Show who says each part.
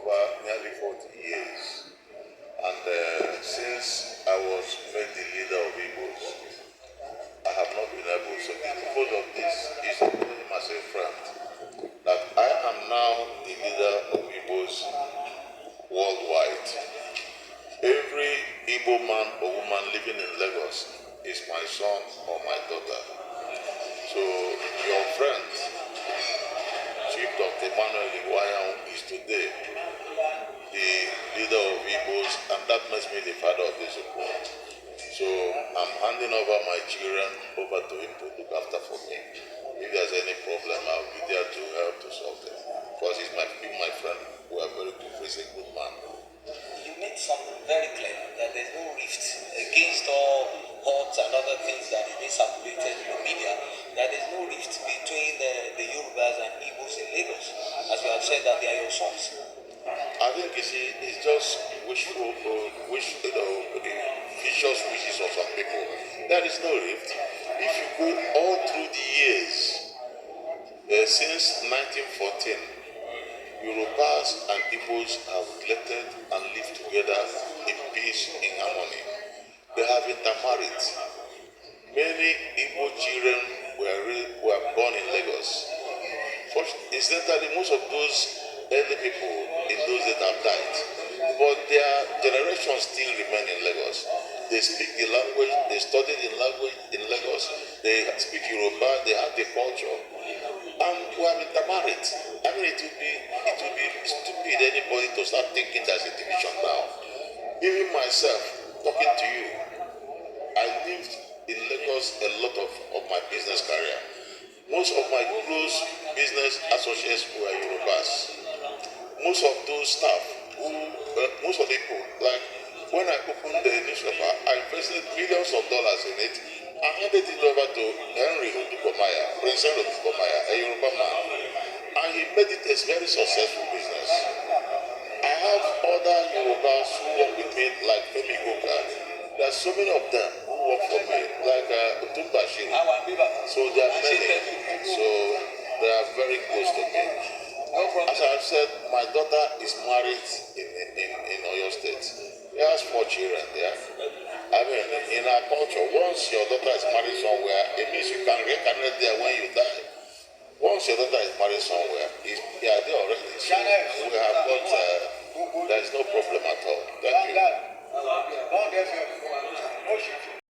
Speaker 1: over nearly 40 years. And since I was made the leader of Igbos, I have not been able. So the purpose of this is to tell him as a friend that I am now the leader of Igbos worldwide. Every Igbo man or woman living in Lagos is my son or my daughter. So your friend, Chief Dr. Emmanuel Iwuanyawu, is today the leader of Igbos, and that makes me the father of this report. So I'm handing over my children over to him to look after for me. If there's any problem, I'll be there to help to solve it. Because he's my friend. We are very good. He's a good man.
Speaker 2: You made something very clear that there's no rift against all odds and other things that is being circulated in the media. That there's no rift between the Yorubas and Igbos in Lagos, as you have said that they are your sons.
Speaker 1: I think it's just wishful, vicious wishes of some people. There is no rift. If you go all through the years, since 1914, Yorubas and Igbos have related and lived together in peace, in harmony. They have intermarried. Many Igbo children were born in Lagos. Incidentally, most of those early people in those days have died, but their generations still remain in Lagos. They speak the language, they study the language in Lagos, they speak Yoruba, they have the culture, and we have intermarried. I mean, it would be stupid anybody to start thinking there's a division now. Even myself, talking to you, I lived in Lagos a lot of my business career. Most of my close business associates were Yorubas. Most of those staff, most of the people, like when I opened the newspaper, I invested millions of dollars in it and handed it over to Henry Odukomaya, Prince Henry Odukomaya, a Yoruba man. And he made it a very successful business. I have other Yorubas who work with me, like Femi Goka. There are so many of them who work for me, like Utumbashiri. So there are many. So they are very close to me. As I've said, my daughter is married in Oyo State. She has 4 children there. I mean, in our culture, once your daughter is married somewhere, it means you can reincarnate there when you die. Once your daughter is married somewhere, they are there already. So we have got, there is no problem at all. Thank you.